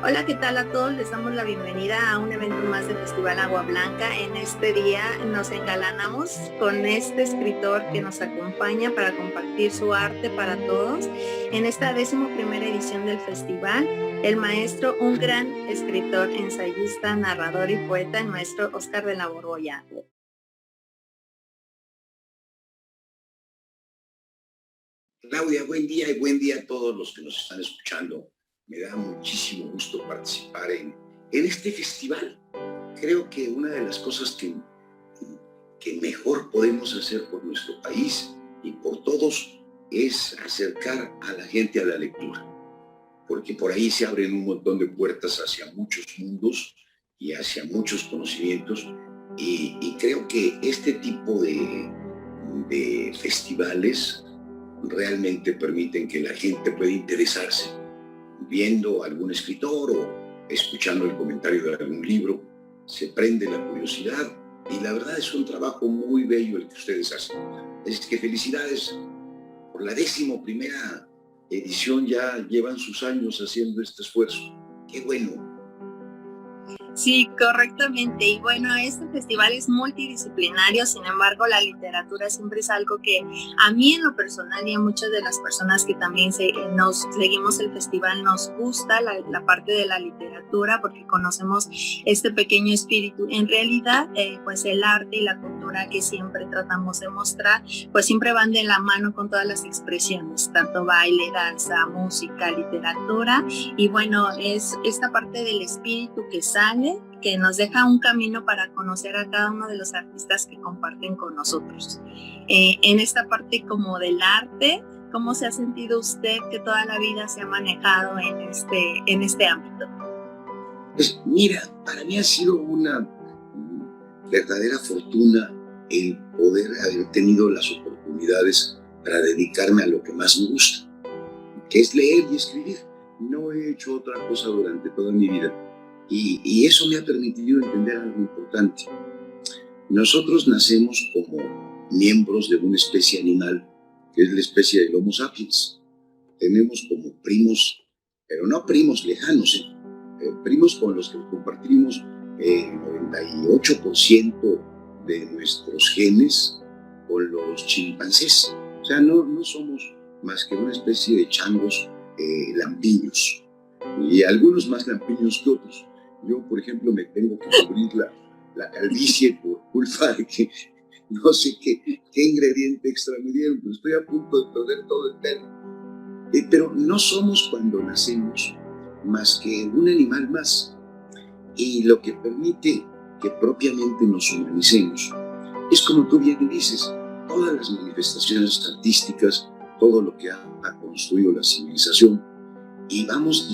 Hola, ¿qué tal a todos? Les damos la bienvenida a un evento más del Festival Agua Blanca. En este día nos engalanamos con este escritor que nos acompaña para compartir su arte para todos. En esta 11ª edición del festival, el maestro, un gran escritor, ensayista, narrador y poeta, el maestro Óscar de la Borbolla. Claudia, buen día y buen día a todos los que nos están escuchando. Me da muchísimo gusto participar en este festival. Creo que una de las cosas que mejor podemos hacer por nuestro país y por todos es acercar a la gente a la lectura, porque por ahí se abren un montón de puertas hacia muchos mundos y hacia muchos conocimientos, y creo que este tipo de festivales realmente permiten que la gente pueda interesarse viendo a algún escritor o escuchando el comentario de algún libro. Se prende la curiosidad y la verdad es un trabajo muy bello el que ustedes hacen. Es que felicidades por la 11ª edición, ya llevan sus años haciendo este esfuerzo. ¡Qué bueno! Sí, correctamente. Y bueno, este festival es multidisciplinario, sin embargo, la literatura siempre es algo que a mí en lo personal y a muchas de las personas que también nos seguimos el festival nos gusta la parte de la literatura porque conocemos este pequeño espíritu. En realidad, pues el arte y la cultura que siempre tratamos de mostrar, pues siempre van de la mano con todas las expresiones, tanto baile, danza, música, literatura. Y bueno, es esta parte del espíritu que sale, que nos deja un camino para conocer a cada uno de los artistas que comparten con nosotros. En esta parte como del arte, ¿cómo se ha sentido usted que toda la vida se ha manejado en este ámbito? Pues mira, para mí ha sido una verdadera fortuna el poder haber tenido las oportunidades para dedicarme a lo que más me gusta, que es leer y escribir. No he hecho otra cosa durante toda mi vida. Y eso me ha permitido entender algo importante. Nosotros nacemos como miembros de una especie animal, que es la especie del Homo sapiens. Tenemos como primos, pero no primos lejanos, primos con los que compartimos el 98% de nuestros genes con los chimpancés. O sea, no somos más que una especie de changos lampiños, y algunos más lampiños que otros. Yo, por ejemplo, me tengo que cubrir la calvicie por culpa de que no sé qué ingrediente extra me dieron, pero estoy a punto de perder todo el pelo. Pero no somos cuando nacemos más que un animal más. Y lo que permite que propiamente nos humanicemos es, como tú bien dices, todas las manifestaciones artísticas, todo lo que ha construido la civilización, y vamos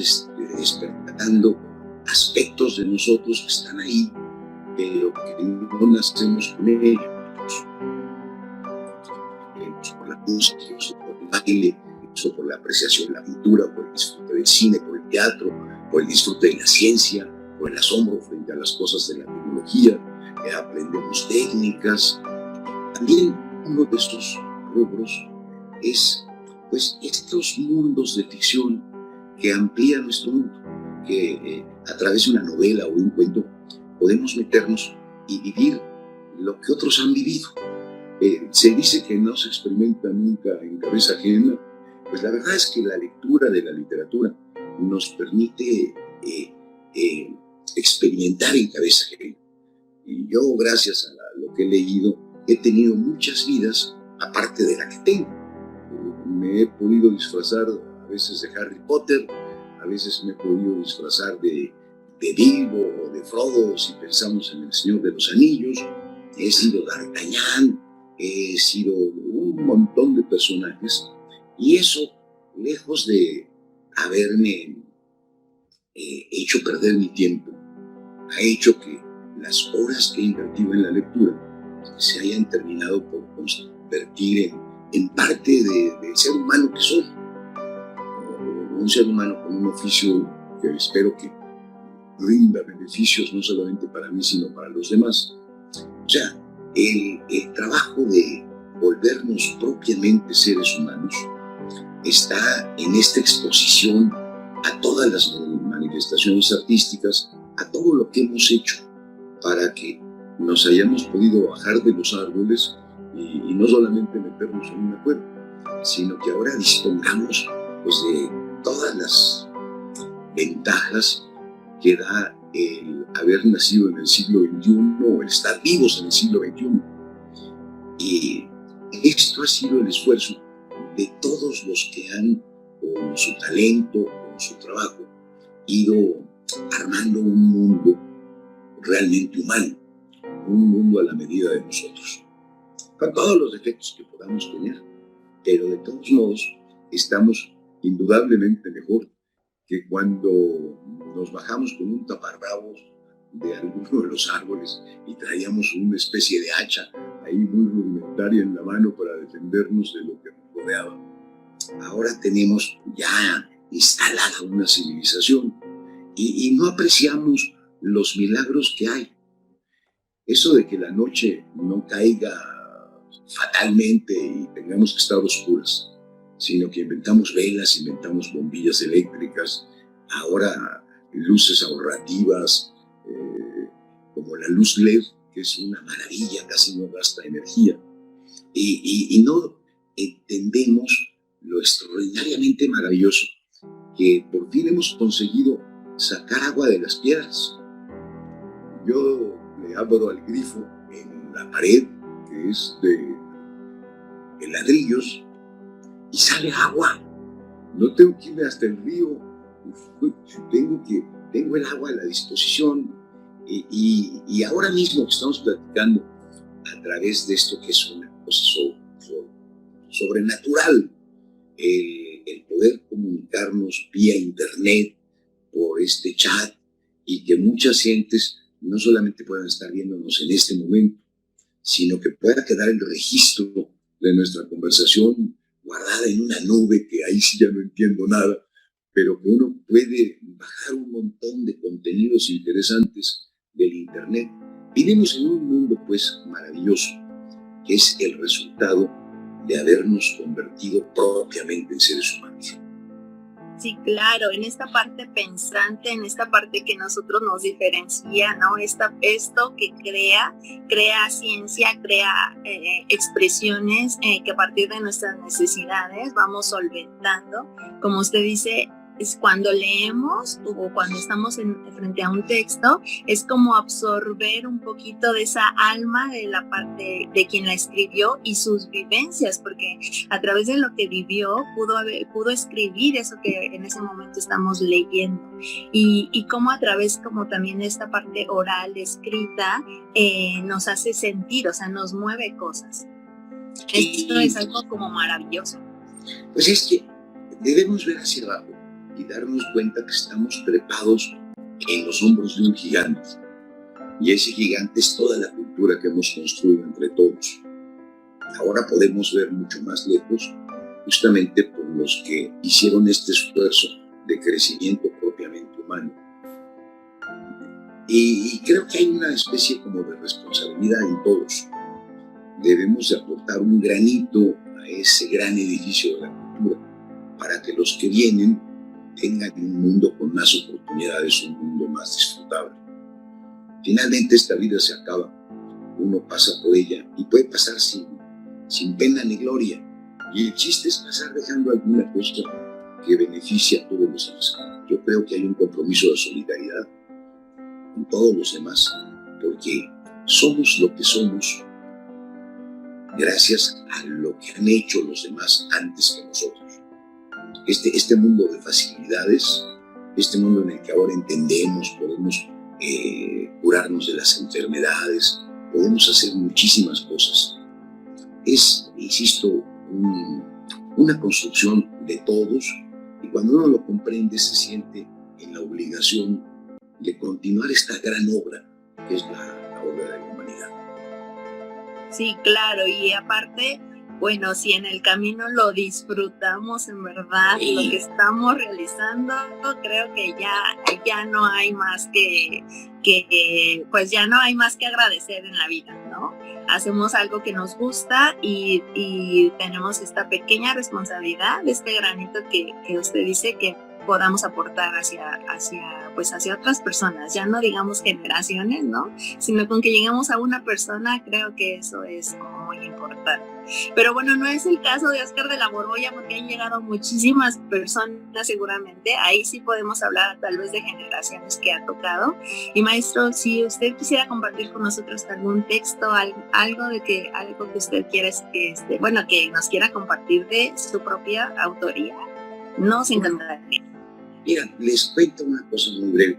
despertando aspectos de nosotros que están ahí, pero que no nacemos con ellos. Por la música, por el baile, por la apreciación de la pintura, por el disfrute del cine, por el teatro, por el disfrute de la ciencia, por el asombro frente a las cosas de la tecnología. Aprendemos técnicas. También uno de estos rubros es, pues, estos mundos de ficción que amplían nuestro mundo, que a través de una novela o un cuento podemos meternos y vivir lo que otros han vivido. Se dice que no se experimenta nunca en cabeza ajena. Pues la verdad es que la lectura de la literatura nos permite experimentar en cabeza ajena. Y yo, gracias a lo que he leído, he tenido muchas vidas aparte de la que tengo. Me he podido disfrazar a veces de Harry Potter, a veces me he podido disfrazar de Bilbo o de Frodo, si pensamos en El Señor de los Anillos. He sido D'Artagnan, he sido un montón de personajes, y eso, lejos de haberme hecho perder mi tiempo, ha hecho que las horas que he invertido en la lectura se hayan terminado por convertir en parte del ser humano que soy. Un ser humano con un oficio que espero que rinda beneficios no solamente para mí, sino para los demás. O sea, el trabajo de volvernos propiamente seres humanos está en esta exposición a todas las manifestaciones artísticas, a todo lo que hemos hecho para que nos hayamos podido bajar de los árboles y no solamente meternos en una cueva, sino que ahora dispongamos pues, de todas las ventajas que da el haber nacido en el siglo XXI o el estar vivos en el siglo XXI. Y esto ha sido el esfuerzo de todos los que han, con su talento, con su trabajo, ido armando un mundo realmente humano, un mundo a la medida de nosotros, con todos los defectos que podamos tener, pero de todos modos estamos indudablemente mejor que cuando nos bajamos con un taparrabos de alguno de los árboles y traíamos una especie de hacha ahí muy rudimentaria en la mano para defendernos de lo que nos rodeaba. Ahora tenemos ya instalada una civilización y no apreciamos los milagros que hay. Eso de que la noche no caiga fatalmente y tengamos que estar oscuras, sino que inventamos velas, inventamos bombillas eléctricas, ahora luces ahorrativas, como la luz LED, que es una maravilla, casi no gasta energía, y no entendemos lo extraordinariamente maravilloso que por fin hemos conseguido sacar agua de las piedras. Yo le abro al grifo en la pared, que es de ladrillos, y sale agua. No tengo que irme hasta el río, tengo el agua a la disposición. Y ahora mismo que estamos platicando a través de esto que es una cosa sobrenatural, el poder comunicarnos vía internet, por este chat, y que muchas gentes no solamente puedan estar viéndonos en este momento, sino que pueda quedar el registro de nuestra conversación guardada en una nube, que ahí sí ya no entiendo nada, pero que uno puede bajar un montón de contenidos interesantes del internet. Vivimos en un mundo pues maravilloso, que es el resultado de habernos convertido propiamente en seres humanos. Sí, claro, en esta parte pensante, en esta parte que nosotros nos diferencia, ¿no? Esto que crea ciencia, crea expresiones que a partir de nuestras necesidades vamos solventando. Como usted dice, es cuando leemos o cuando estamos frente a un texto, es como absorber un poquito de esa alma de la parte de quien la escribió y sus vivencias, porque a través de lo que vivió pudo escribir eso que en ese momento estamos leyendo, y cómo a través como también esta parte oral, escrita, nos hace sentir, o sea, nos mueve cosas. Esto es algo como maravilloso. Pues es que debemos ver hacia abajo y darnos cuenta que estamos trepados en los hombros de un gigante. Y ese gigante es toda la cultura que hemos construido entre todos. Ahora podemos ver mucho más lejos, justamente por los que hicieron este esfuerzo de crecimiento propiamente humano. Y creo que hay una especie como de responsabilidad en todos. Debemos de aportar un granito a ese gran edificio de la cultura, para que los que vienen tengan un mundo con más oportunidades, un mundo más disfrutable. Finalmente esta vida se acaba, uno pasa por ella y puede pasar sin pena ni gloria, y el chiste es pasar dejando alguna cosa que beneficie a todos los demás. Yo creo que hay un compromiso de solidaridad con todos los demás, porque somos lo que somos gracias a lo que han hecho los demás antes que nosotros. Este mundo de facilidades, este mundo en el que ahora entendemos, podemos curarnos de las enfermedades, podemos hacer muchísimas cosas. Es, insisto, una construcción de todos, y cuando uno lo comprende se siente en la obligación de continuar esta gran obra, que es la obra de la humanidad. Sí, claro, y aparte, bueno, si en el camino lo disfrutamos en verdad, sí, lo que estamos realizando, creo que ya no hay más pues ya no hay más que agradecer en la vida, ¿no? Hacemos algo que nos gusta y tenemos esta pequeña responsabilidad, este granito que usted dice que podamos aportar pues hacia otras personas, ya no digamos generaciones, ¿no? Sino con que lleguemos a una persona, creo que eso es muy importante. Pero bueno, no es el caso de Oscar de la Borbolla, porque han llegado muchísimas personas seguramente. Ahí sí podemos hablar tal vez de generaciones que ha tocado. Y maestro, si usted quisiera compartir con nosotros algún texto, algo que usted quiera, que nos quiera compartir de su propia autoría, nos encantaría. Mira, les cuento una cosa muy breve.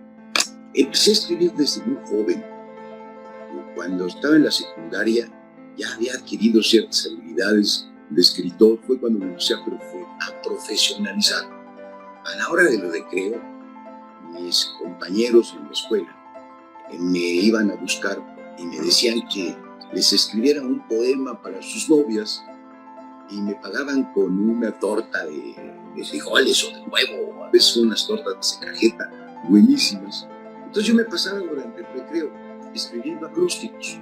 Empecé a escribir desde muy joven. Cuando estaba en la secundaria ya había adquirido ciertas habilidades de escritor. Fue cuando me empecé a profesionalizar. A la hora del recreo, mis compañeros en la escuela me iban a buscar y me decían que les escribiera un poema para sus novias y me pagaban con una torta de frijoles o de huevo, o a veces unas tortas de cajeta buenísimas. Entonces yo me pasaba durante el recreo escribiendo acrósticos.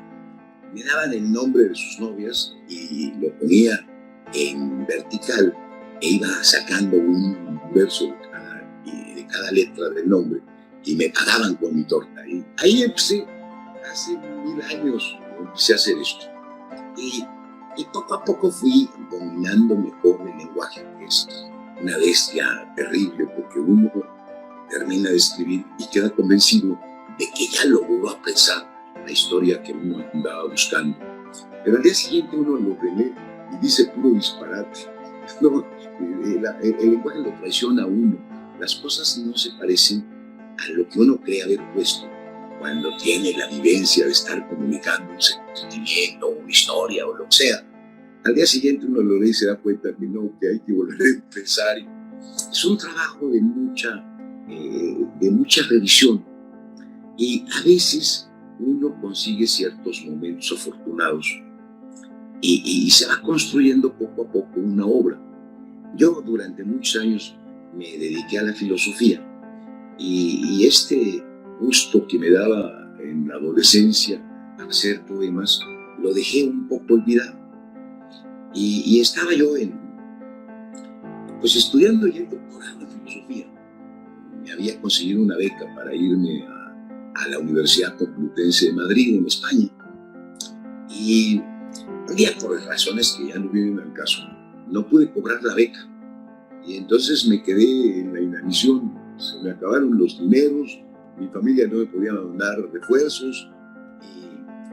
Me daban el nombre de sus novias y lo ponía en vertical e iba sacando un verso de cada letra del nombre y me pagaban con mi torta. Y ahí empecé, hace 1000 años empecé a hacer esto. Y poco a poco fui dominando mejor el lenguaje, que es una bestia terrible, porque uno termina de escribir y queda convencido de que ya logró apresar la historia que uno andaba buscando. Pero al día siguiente uno lo relee y dice puro disparate. No, el lenguaje lo traiciona a uno. Las cosas no se parecen a lo que uno cree haber puesto cuando tiene la vivencia de estar comunicando un sentimiento, una historia o lo que sea. Al día siguiente uno lo lee y se da cuenta que no, que hay que volver a empezar. Es un trabajo de mucha revisión y a veces uno consigue ciertos momentos afortunados y se va construyendo poco a poco una obra. Yo durante muchos años me dediqué a la filosofía y este gusto que me daba en la adolescencia hacer poemas lo dejé un poco olvidado. Y estaba yo estudiando ya el doctorado en filosofía. Me había conseguido una beca para irme a la Universidad Complutense de Madrid, en España. Y un día, por razones que ya no vienen al caso, no pude cobrar la beca. Y entonces me quedé en la inanición. Se me acabaron los dineros, mi familia no me podía dar refuerzos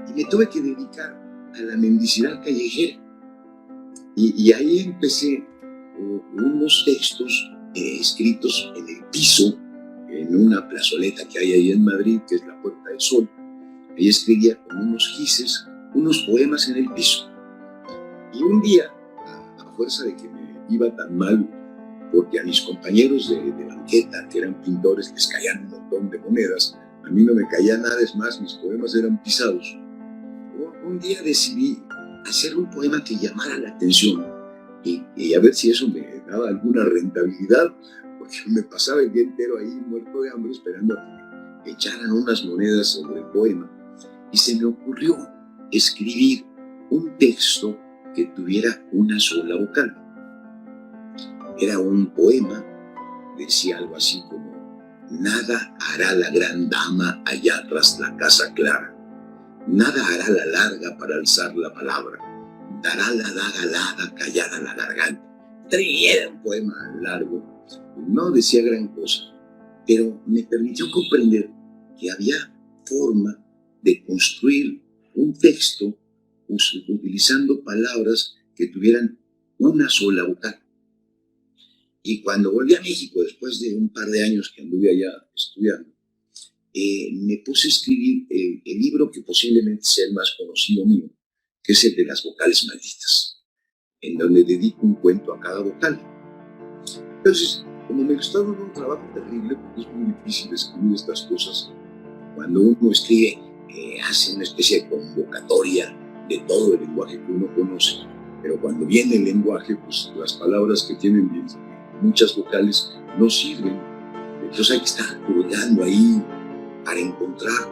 y me tuve que dedicar a la mendicidad callejera. Y ahí empecé unos textos escritos en el piso, en una plazoleta que hay ahí en Madrid, que es la Puerta del Sol. Ahí escribía con unos gises, unos poemas en el piso. Y un día, a fuerza de que me iba tan mal, porque a mis compañeros de banqueta, que eran pintores, les caían un montón de monedas, a mí no me caía nada, es más, mis poemas eran pisados. Un día decidí hacer un poema que llamara la atención y a ver si eso me daba alguna rentabilidad, porque me pasaba el día entero ahí muerto de hambre esperando a que me echaran unas monedas sobre el poema. Y se me ocurrió escribir un texto que tuviera una sola vocal. Era un poema, decía algo así como: nada hará la gran dama allá tras la casa clara, nada hará la larga para alzar la palabra, dará la daga alada callada la garganta. Era un poema largo, no decía gran cosa, pero me permitió comprender que había forma de construir un texto utilizando palabras que tuvieran una sola vocal. Y cuando volví a México, después de un par de años que anduve allá estudiando, me puse a escribir el libro que posiblemente sea el más conocido mío, que es el de las vocales malditas, en donde dedico un cuento a cada vocal. Entonces, como me está dando un trabajo terrible, porque es muy difícil escribir estas cosas, cuando uno escribe, hace una especie de convocatoria de todo el lenguaje que uno conoce, pero cuando viene el lenguaje, pues las palabras que tienen muchas vocales no sirven. Entonces hay que estar hurgando ahí para encontrar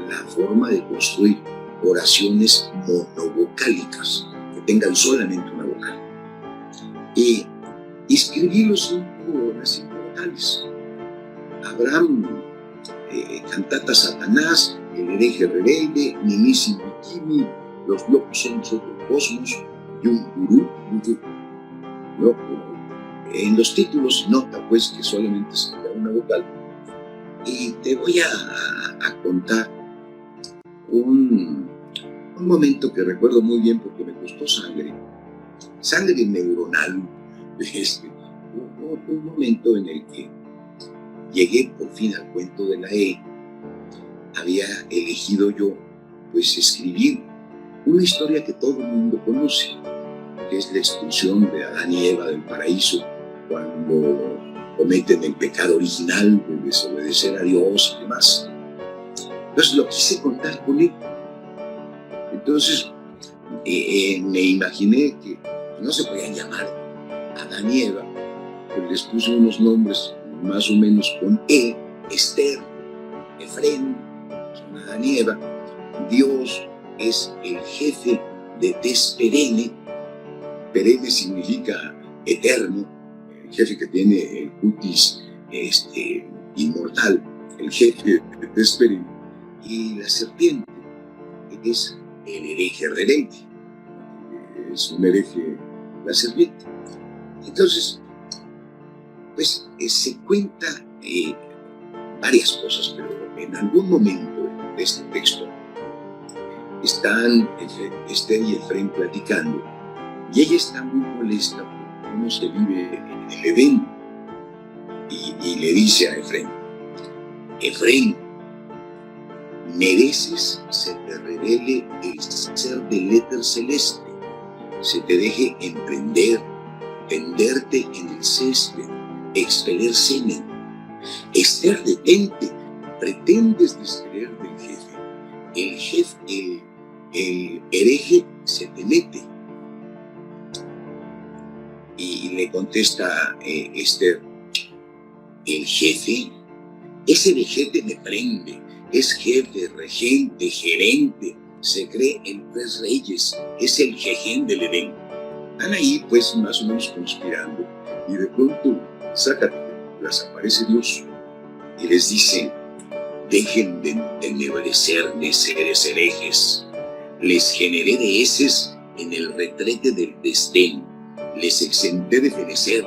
la forma de construir oraciones monovocálicas que tengan solamente una vocal. Y escribí los 5 inmortales. Abraham, cantata Satanás, el hereje rebelde, Mimísimo Bikini, los locos son otro cosmos y un gurú, ¿no? En los títulos nota pues que solamente se queda una vocal. Y te voy a contar un momento que recuerdo muy bien porque me costó sangre neuronal. Un momento en el que llegué por fin al cuento de la E. Había elegido yo pues escribir una historia que todo el mundo conoce, que es la expulsión de Adán y Eva del paraíso cuando cometen el pecado original de desobedecer a Dios y demás. Entonces lo quise contar con él. Entonces me imaginé que no se podían llamar Adán y Eva, pues les puse unos nombres más o menos con E: Esther, Efrén, son Adán y Eva. Dios es el jefe de Tez Perenne. Perenne significa eterno, el jefe que tiene el cutis inmortal, el jefe de Tez Perenne. Y la serpiente es el hereje rebelde, es un hereje la serpiente. Entonces, pues se cuenta varias cosas, pero en algún momento de este texto están Esther y Efrén platicando y ella está muy molesta por cómo se vive en el Edén y le dice a Efrén: Efrén, mereces se te revele el ser del éter celeste, se te deje emprender, tenderte en el césped, expeler semen. Esther, detente, pretendes descreer del jefe. El hereje se te mete. Y le contesta Esther: el jefe, ese vejete me prende, es jefe, regente, gerente, se cree en 3 reyes, es el jején del Edén. Están ahí pues más o menos conspirando y de pronto las aparece Dios y les dice: dejen de entenebrecerme, seres herejes, les generé de heces en el retrete del desdén, les exenté de fenecer,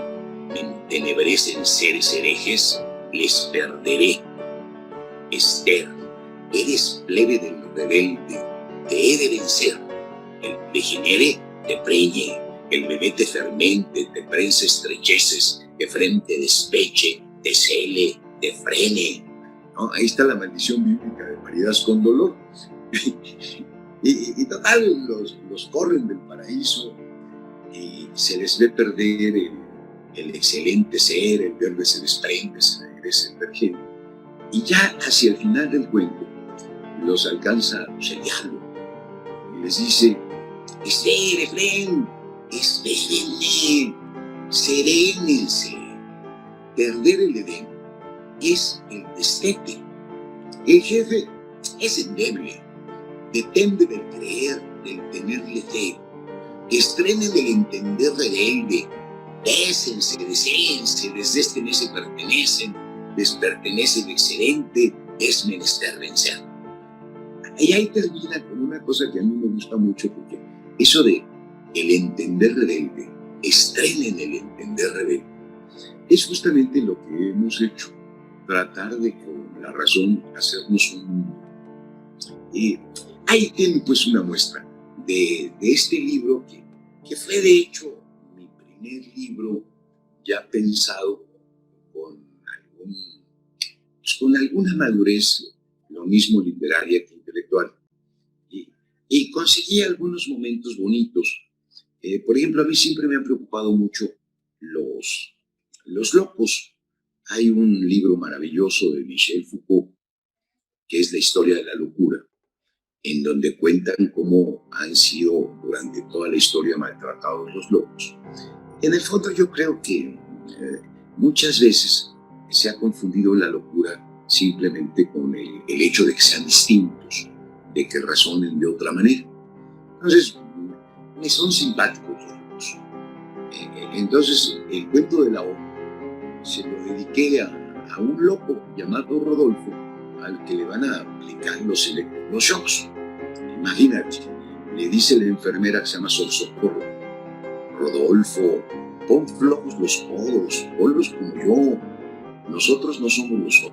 me entenebrecen seres herejes, les perderé. Esther, eres plebe del rebelde, te he de vencer, el degenere te preñe, el bebé te fermente, te prense estrecheces, de frente despeche, te cele, te frene. ¿No? Ahí está la maldición bíblica de paridas con dolor. y total, los corren del paraíso y se les ve perder el excelente ser, el verde se desprende, se regresa el vergel. Y ya hacia el final del cuento los alcanza el diablo y les dice: Esther, Efrén, espérenme, serénense. Perder el Edén es el destete. El jefe es endeble, depende del creer, del tenerle fe. Estrenen el entender rebelde, bésense, deseense, desde este mes se pertenecen, les pertenece el excelente, es menester vencer. Y ahí termina con una cosa que a mí me gusta mucho, porque eso de el entender rebelde, estrenen el entender rebelde, es justamente lo que hemos hecho, tratar de con la razón hacernos un mundo. Y ahí tienen pues una muestra de este libro que fue de hecho mi primer libro ya pensado con alguna madurez, lo mismo literaria que intelectual. Y conseguí algunos momentos bonitos. Por ejemplo, a mí siempre me han preocupado mucho los locos. Hay un libro maravilloso de Michel Foucault, que es La historia de la locura, en donde cuentan cómo han sido durante toda la historia maltratados los locos. En el fondo yo creo que muchas veces se ha confundido la locura simplemente con el hecho de que sean distintos, de que razonen de otra manera. Entonces, me son simpáticos los locos. Entonces, el cuento de la O se lo dediqué a un loco llamado Rodolfo, al que le van a aplicar los electroshocks. Imagínate, le dice la enfermera que se llama Socorro: Rodolfo, pon flojos los codos, ponlos como yo. Nosotros no somos los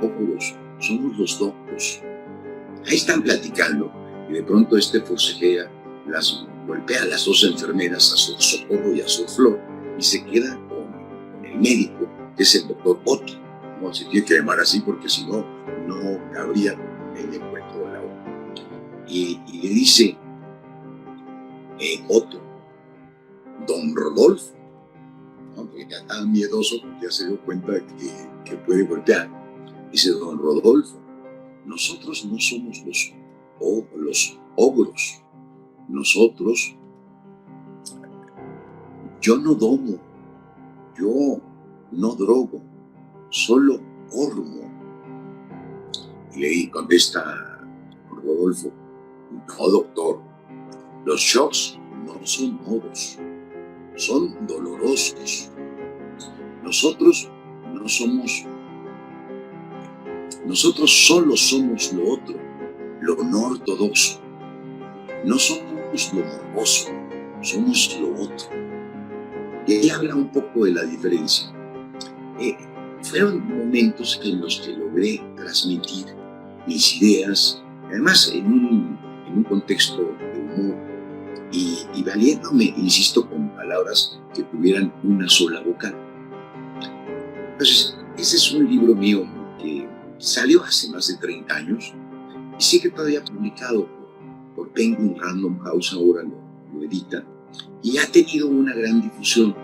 ogros, somos los doctos. Ahí están platicando y de pronto forcejea, golpea a las dos enfermeras, a Sor Socorro y a Sor Flor, y se queda con el médico, que es el doctor Otto. No se tiene que llamar así porque si no, no cabría en el cuento de la obra. Y le dice: Otto, don Rodolfo, ¿no? Porque ya estaba miedoso porque ya se dio cuenta que puede golpear. Dice: don Rodolfo, nosotros no somos los ogros. Nosotros, yo no domo, yo no drogo, solo ormo. Y le contesta Rodolfo: no, doctor, los shocks no son modos, son dolorosos. Nosotros no somos, nosotros solo somos lo otro, lo no ortodoxo. No somos lo morboso, somos lo otro. Y ahí habla un poco de la diferencia. Fueron momentos en los que logré transmitir mis ideas, además en un contexto de humor, y valiéndome, insisto, con palabras que tuvieran una sola vocal. Entonces, ese es un libro mío que salió hace más de 30 años y sigue todavía publicado por Penguin Random House, ahora lo edita, y ha tenido una gran difusión,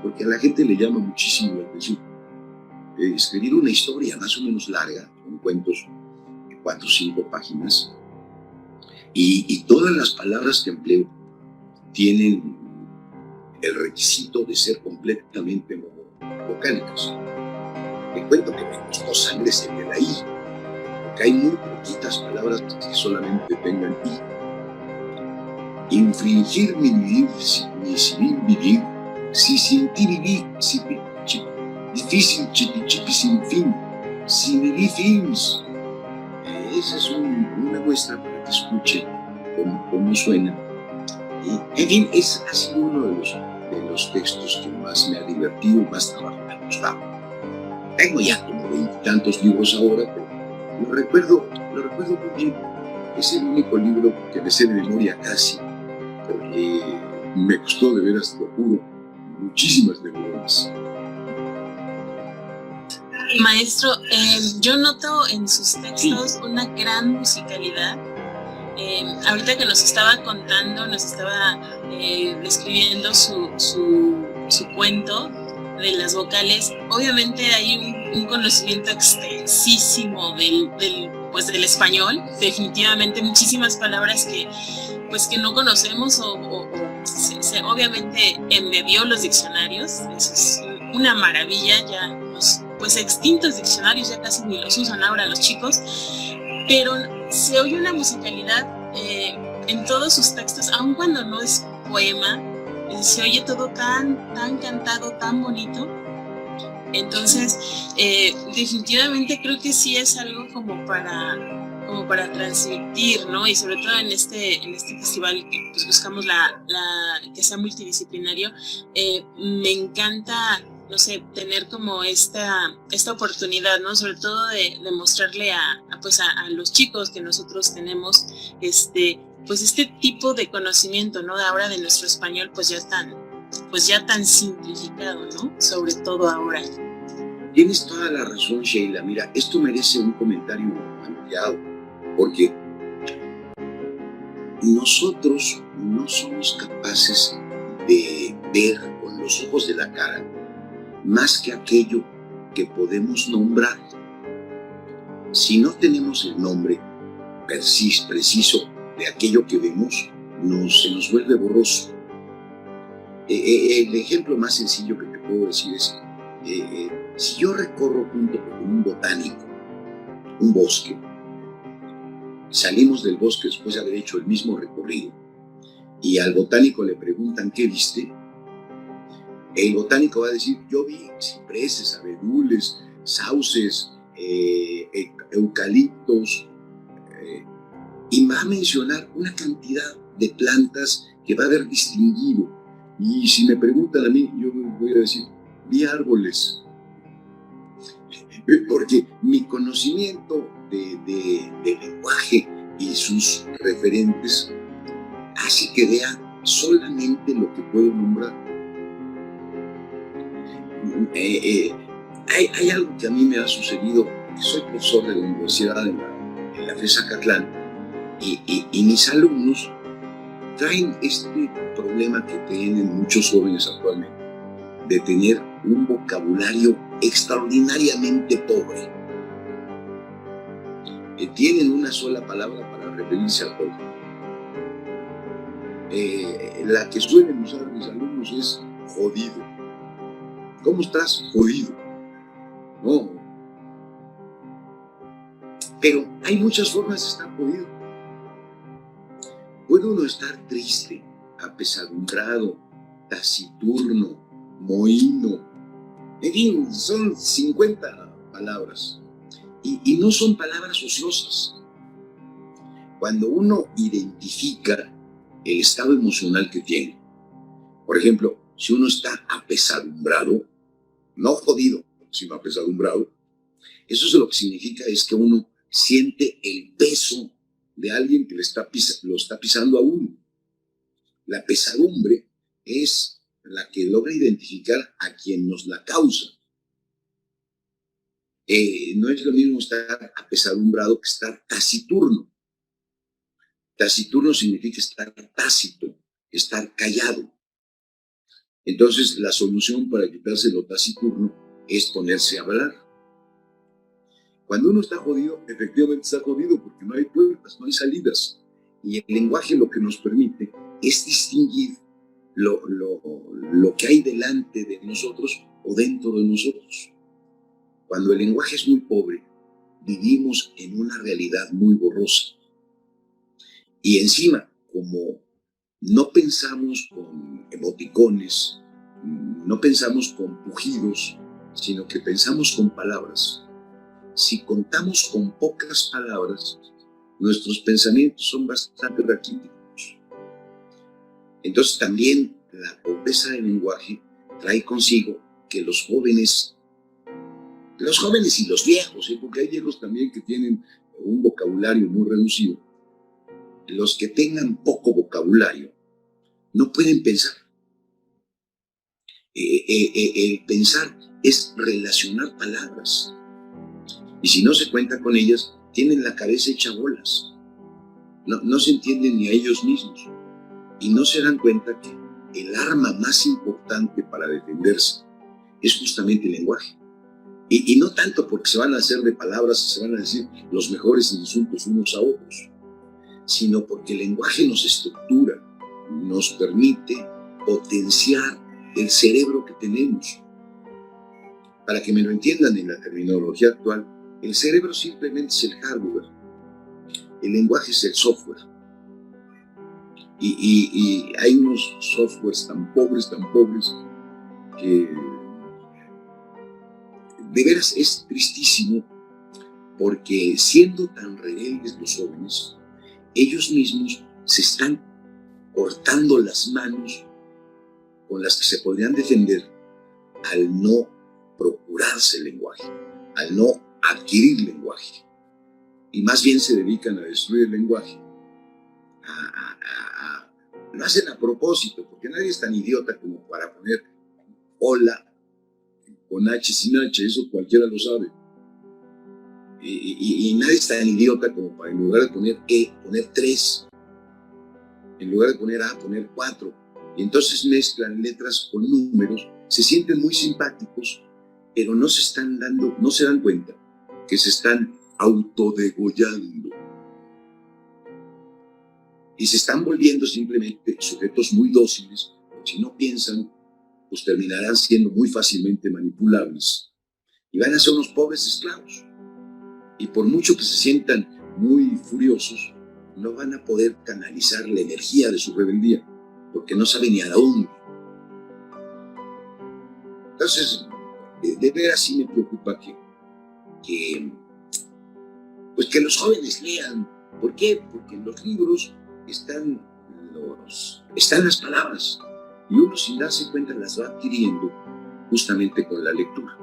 porque a la gente le llama muchísimo la atención. Escribir una historia más o menos larga, con cuentos de 4 o 5 páginas, y todas las palabras que empleo tienen el requisito de ser completamente vocálicas. Te cuento que me costó sangre salir de ahí, porque hay muy poquitas palabras que solamente tengan i. Infringir mi civil vivir, si sin ti viví, difícil chipi sin fin, si viví fins. Esa es una muestra para que escuche cómo suena. Y, en fin, ha sido uno de los textos que más me ha divertido, más trabajo me ha costado. Tengo ya como 20 y tantos libros ahora, pero lo recuerdo muy bien. Es el único libro que me sé de memoria casi, porque me costó, de veras, lo juro, muchísimas neuronas. Maestro, yo noto en sus textos una gran musicalidad. Ahorita que nos estaba contando, nos estaba describiendo su cuento de las vocales, obviamente hay un conocimiento extensísimo del español, definitivamente muchísimas palabras que no conocemos o obviamente embebió los diccionarios. Eso es una maravilla. Ya los extintos diccionarios ya casi ni los usan ahora los chicos, pero se oye una musicalidad en todos sus textos, aun cuando no es poema, se oye todo tan cantado, tan bonito. Entonces, definitivamente creo que sí es algo como para transmitir, ¿no? Y sobre todo en este festival que pues buscamos que sea multidisciplinario, me encanta, no sé, tener como esta oportunidad, ¿no? Sobre todo de mostrarle a los chicos que nosotros tenemos pues este tipo de conocimiento, ¿no? Ahora de nuestro español pues ya tan simplificado, ¿no? Sobre todo ahora. Tienes toda la razón, Sheila. Mira, esto merece un comentario ampliado, porque nosotros no somos capaces de ver con los ojos de la cara más que aquello que podemos nombrar. Si no tenemos el nombre preciso de aquello que vemos, se nos vuelve borroso. El ejemplo más sencillo que te puedo decir es, si yo recorro junto con un botánico un bosque, salimos del bosque después de haber hecho el mismo recorrido, y al botánico le preguntan ¿qué viste? El botánico va a decir, yo vi cipreses, abedules, sauces, eucaliptos, y va a mencionar una cantidad de plantas que va a haber distinguido. Y si me preguntan a mí, yo voy a decir, vi árboles. Porque mi conocimiento de lenguaje y sus referentes hace que vea solamente lo que puedo nombrar. Hay algo que a mí me ha sucedido, que soy profesor de la universidad en la FES Acatlán, y mis alumnos traen este problema que tienen muchos jóvenes actualmente, de tener un vocabulario extraordinariamente pobre. Tienen una sola palabra para referirse a todo. La que suelen usar mis alumnos es jodido. ¿Cómo estás? Jodido. No. Pero hay muchas formas de estar jodido. Puede uno estar triste, apesadumbrado, taciturno, mohíno. En fin, son 50 palabras. Y no son palabras ociosas. Cuando uno identifica el estado emocional que tiene, por ejemplo, si uno está apesadumbrado, no jodido, sino apesadumbrado, eso es lo que significa es que uno siente el peso de alguien que lo está pisando a uno. La pesadumbre es la que logra identificar a quien nos la causa. No es lo mismo estar apesadumbrado que estar taciturno. Taciturno significa estar tácito, estar callado. Entonces, la solución para quitarse lo taciturno es ponerse a hablar. Cuando uno está jodido, efectivamente está jodido porque no hay puertas, no hay salidas. Y el lenguaje lo que nos permite es distinguir lo que hay delante de nosotros o dentro de nosotros. Cuando el lenguaje es muy pobre, vivimos en una realidad muy borrosa. Y encima, como no pensamos con emoticones, no pensamos con pujidos, sino que pensamos con palabras. Si contamos con pocas palabras, nuestros pensamientos son bastante raquíticos. Entonces también la pobreza del lenguaje trae consigo que los jóvenes y los viejos, porque hay viejos también que tienen un vocabulario muy reducido, los que tengan poco vocabulario no pueden pensar. El pensar es relacionar palabras. Y si no se cuenta con ellas, tienen la cabeza hecha bolas. No se entienden ni a ellos mismos. Y no se dan cuenta que el arma más importante para defenderse es justamente el lenguaje. Y no tanto porque se van a hacer de palabras y se van a decir los mejores insultos unos a otros, sino porque el lenguaje nos estructura, nos permite potenciar el cerebro que tenemos. Para que me lo entiendan en la terminología actual, el cerebro simplemente es el hardware, el lenguaje es el software. Y hay unos softwares tan pobres, que de veras es tristísimo, porque siendo tan rebeldes los jóvenes, ellos mismos se están cortando las manos con las que se podrían defender al no procurarse el lenguaje, al no adquirir lenguaje. Y más bien se dedican a destruir el lenguaje. Lo hacen a propósito, porque nadie es tan idiota como para poner hola con H sin H, eso cualquiera lo sabe. Y nadie es tan idiota como para, en lugar de poner E, poner 3. En lugar de poner A, poner 4. Y entonces mezclan letras con números, se sienten muy simpáticos, pero no se dan cuenta que se están autodegollando. Y se están volviendo simplemente sujetos muy dóciles, porque si no piensan, pues terminarán siendo muy fácilmente manipulables. Y van a ser unos pobres esclavos. Y por mucho que se sientan muy furiosos, no van a poder canalizar la energía de su rebeldía, porque no saben ni a dónde. Entonces, de veras sí me preocupa pues que los jóvenes lean. ¿Por qué? Porque en los libros están las palabras y uno sin darse cuenta las va adquiriendo justamente con la lectura.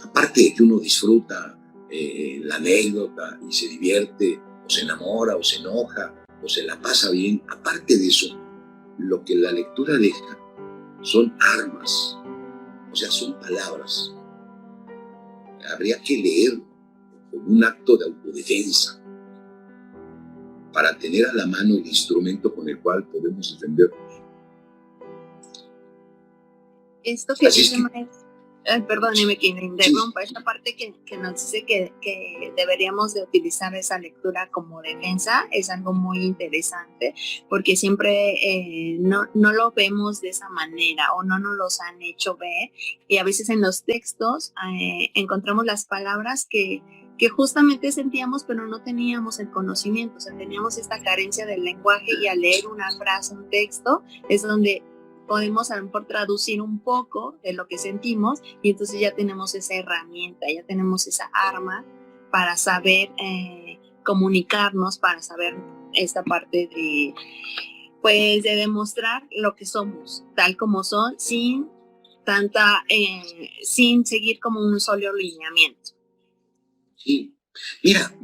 Aparte de que uno disfruta la anécdota y se divierte, o se enamora, o se enoja, o se la pasa bien, aparte de eso, lo que la lectura deja son armas, o sea, son palabras. Habría que leer como un acto de autodefensa para tener a la mano el instrumento con el cual podemos defendernos. Esto que dice Maestro, perdóneme que me interrumpa, esta parte que nos dice que deberíamos de utilizar esa lectura como defensa es algo muy interesante, porque siempre no lo vemos de esa manera o no nos los han hecho ver, y a veces en los textos encontramos las palabras que justamente sentíamos, pero no teníamos el conocimiento, o sea, teníamos esta carencia del lenguaje, y al leer una frase, un texto, es donde podemos a lo mejor traducir un poco de lo que sentimos, y entonces ya tenemos esa herramienta, ya tenemos esa arma para saber comunicarnos, para saber esta parte de demostrar lo que somos, tal como son, sin seguir como un solo lineamiento. Sí, mira,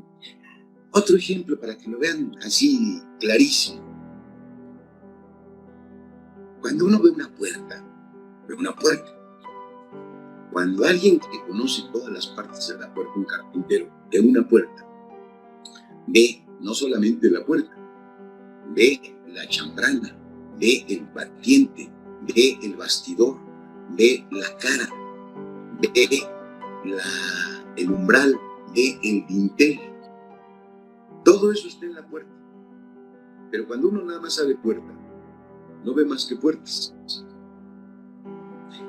otro ejemplo para que lo vean así clarísimo. Cuando uno ve una puerta. Cuando alguien que conoce todas las partes de la puerta, un carpintero, ve una puerta, ve no solamente la puerta, ve la chambrana, ve el batiente, ve el bastidor, ve la cara, ve el umbral, ve el dintel. Todo eso está en la puerta. Pero cuando uno nada más sabe puerta, no ve más que puertas.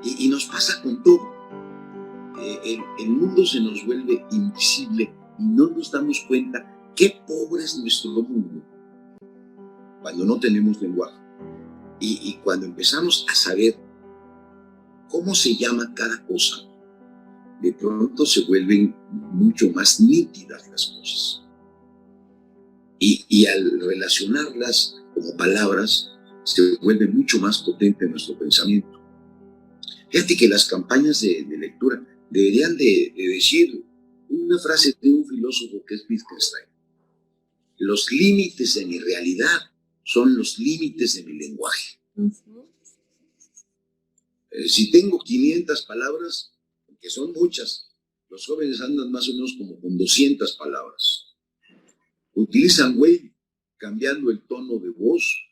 Y nos pasa con todo. El mundo se nos vuelve invisible y no nos damos cuenta qué pobre es nuestro mundo cuando no tenemos lenguaje. Y cuando empezamos a saber cómo se llama cada cosa, de pronto se vuelven mucho más nítidas las cosas. Y al relacionarlas como palabras, se vuelve mucho más potente nuestro pensamiento. Fíjate que las campañas de lectura deberían de decir una frase de un filósofo que es Wittgenstein: los límites de mi realidad son los límites de mi lenguaje. Si tengo 500 palabras, que son muchas, los jóvenes andan más o menos como con 200 palabras. Utilizan güey cambiando el tono de voz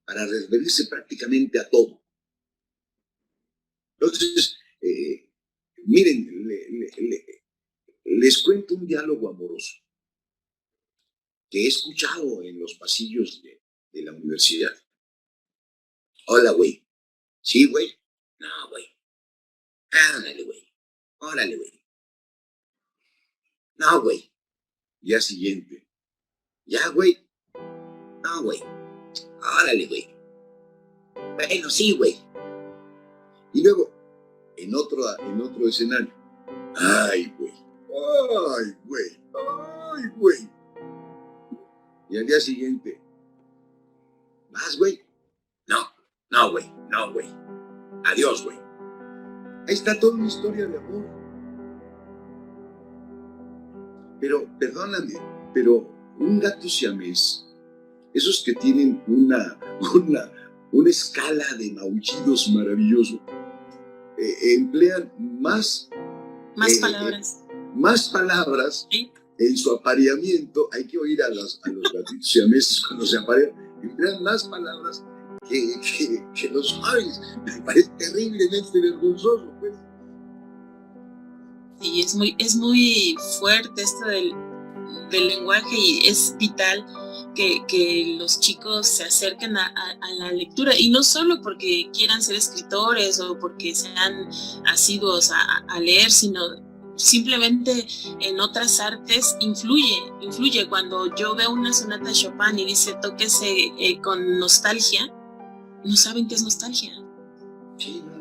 para referirse prácticamente a todo. Entonces, miren, les cuento un diálogo amoroso que he escuchado en los pasillos de la universidad. Hola, güey. ¿Sí, güey? No, güey. Ándale, güey. Órale, güey. No, güey. Día siguiente. Ya, güey. No, güey. Órale, güey. Bueno, sí, güey. Y luego, en otro escenario. Ay, güey. Ay, güey. Ay, güey. Y al día siguiente. ¿Vas, güey? No, güey. No, güey. Adiós, güey. Ahí está toda una historia de amor. Pero, perdóname, pero un gato siamés, esos que tienen una escala de maullidos maravilloso, emplean más palabras. Más palabras, ¿sí? En su apareamiento. Hay que oír a los gatitos siameses cuando se aparean, emplean más palabras que los jóvenes. Me parece terriblemente vergonzoso, pues. Sí, es muy fuerte esto del lenguaje, y es vital que los chicos se acerquen a la lectura, y no solo porque quieran ser escritores o porque sean asiduos a leer, sino simplemente en otras artes influye. Cuando yo veo una sonata de Chopin y dice tóquese con nostalgia, no saben qué es nostalgia. Sí, no.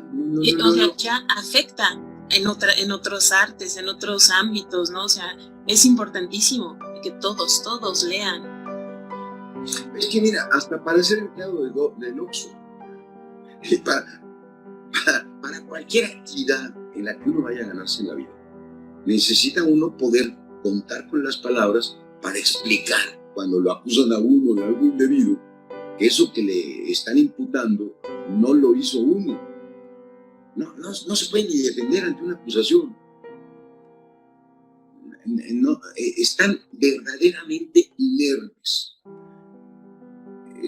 O sea, ya afecta en otros artes, en otros ámbitos, ¿no? O sea, es importantísimo que todos lean. Es que mira, hasta para ser empleado del Oxxo, para cualquier actividad en la que uno vaya a ganarse la vida, necesita uno poder contar con las palabras para explicar cuando lo acusan a uno de algo indebido, que eso que le están imputando no lo hizo uno. No se puede ni defender ante una acusación. Están verdaderamente inermes.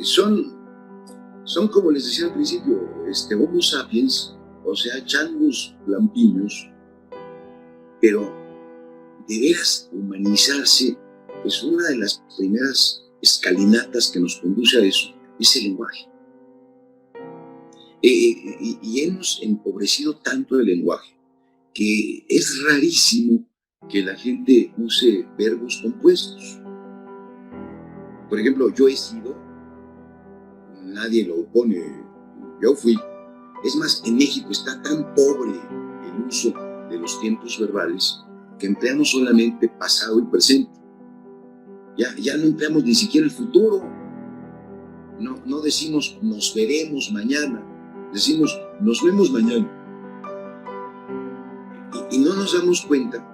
Son como les decía al principio, Homo sapiens, o sea, changos lampiños, pero de veras humanizarse, pues una de las primeras escalinatas que nos conduce a eso es el lenguaje. Y hemos empobrecido tanto el lenguaje que es rarísimo que la gente use verbos compuestos. Por ejemplo, yo he sido, nadie lo opone, yo fui. Es más, en México está tan pobre el uso de los tiempos verbales que empleamos solamente pasado y presente. Ya no empleamos ni siquiera el futuro. No decimos nos veremos mañana, decimos nos vemos mañana. Y no nos damos cuenta.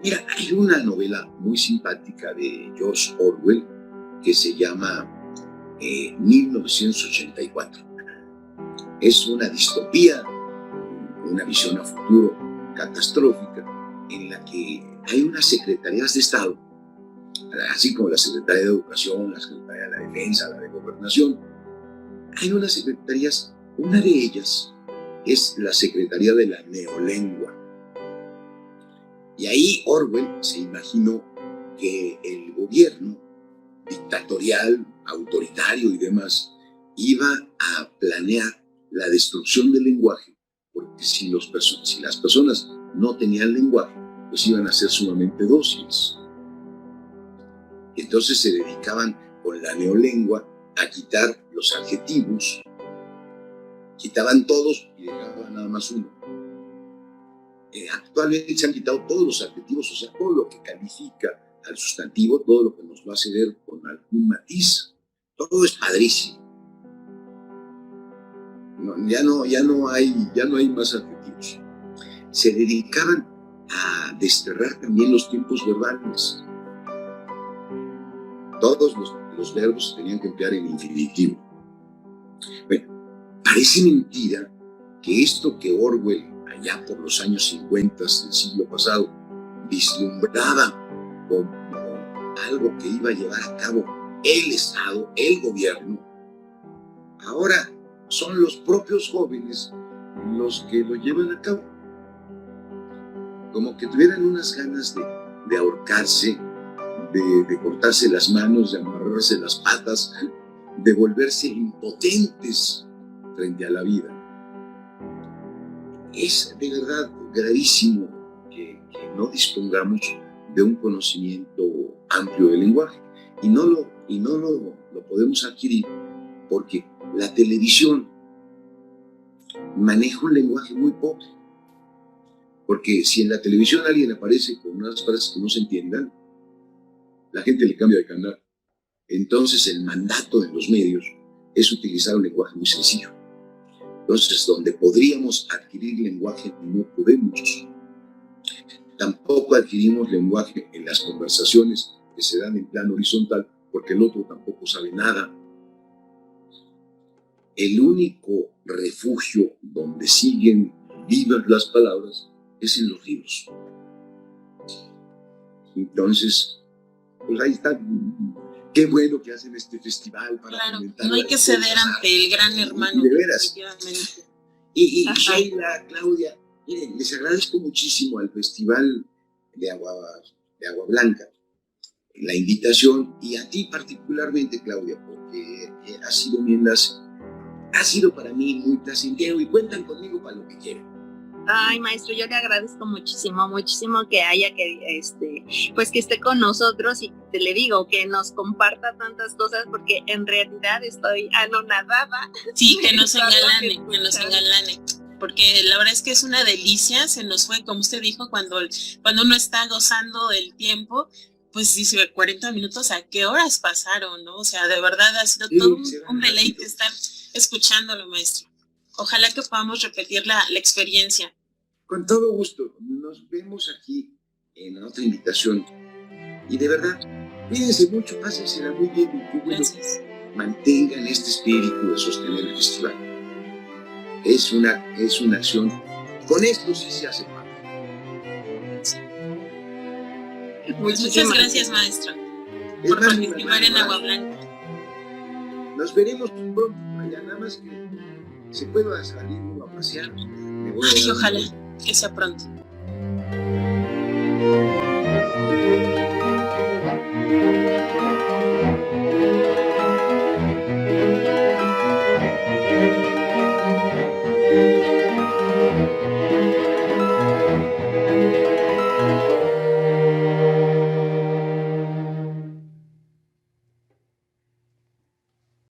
Mira, hay una novela muy simpática de George Orwell que se llama 1984. Es una distopía, una visión a futuro catastrófica, en la que hay unas secretarías de Estado, así como la Secretaría de Educación, la Secretaría de la Defensa, la de Gobernación. Hay unas secretarías, una de ellas es la Secretaría de la Neolengua. Y ahí Orwell se imaginó que el gobierno dictatorial, autoritario y demás iba a planear la destrucción del lenguaje, porque si las personas no tenían lenguaje, pues iban a ser sumamente dóciles. Entonces se dedicaban con la neolengua a quitar los adjetivos, quitaban todos y dejaban nada más uno. Actualmente se han quitado todos los adjetivos, o sea, todo lo que califica al sustantivo, todo lo que nos va a ceder con algún matiz, todo es padrísimo. Ya no hay más adjetivos. Se dedicaban a desterrar también los tiempos verbales. Todos los verbos se tenían que emplear en infinitivo. Bueno, parece mentira que esto que Orwell, allá por los años 50 del siglo pasado, vislumbraba como algo que iba a llevar a cabo el Estado, el gobierno, ahora son los propios jóvenes los que lo llevan a cabo. Como que tuvieran unas ganas de ahorcarse, de cortarse las manos, de amarrarse las patas, de volverse impotentes frente a la vida. Es de verdad gravísimo que no dispongamos de un conocimiento amplio del lenguaje y no lo podemos adquirir porque la televisión maneja un lenguaje muy pobre. Porque si en la televisión alguien aparece con unas frases que no se entiendan, la gente le cambia de canal. Entonces el mandato de los medios es utilizar un lenguaje muy sencillo. Entonces, donde podríamos adquirir lenguaje, no podemos. Tampoco adquirimos lenguaje en las conversaciones que se dan en plano horizontal, porque el otro tampoco sabe nada. El único refugio donde siguen vivas las palabras es en los libros. Entonces, pues ahí está. Qué bueno que hacen este festival para comentar. No hay que ceder ante el gran hermano. De veras. Y Sheila, Claudia, miren, les agradezco muchísimo al Festival de Agua Blanca la invitación, y a ti particularmente, Claudia, porque ha sido mi enlace. Ha sido para mí muy placentero y cuentan conmigo para lo que quieran. Ay, maestro, yo le agradezco muchísimo que haya pues que esté con nosotros y te le digo que nos comparta tantas cosas, porque en realidad estoy anonadada. Sí, que nos engalane, que nos engalane. porque la verdad es que es una delicia, se nos fue, como usted dijo, cuando uno está gozando del tiempo, pues dice 40 minutos, ¿a qué horas pasaron, no? O sea, de verdad ha sido todo un deleite estar escuchándolo, maestro. Ojalá que podamos repetir la experiencia. Con todo gusto, nos vemos aquí en la otra invitación. Y de verdad, cuídense mucho, pásensela muy bien y qué bueno que mantengan este espíritu de sostener el festival. Es una acción, con esto sí se hace parte. Muchas gracias, maestro, por participar en Agua Blanca. Nos veremos pronto por allá, nada más que se pueda salir uno a pasear. Ay, ojalá que sea pronto.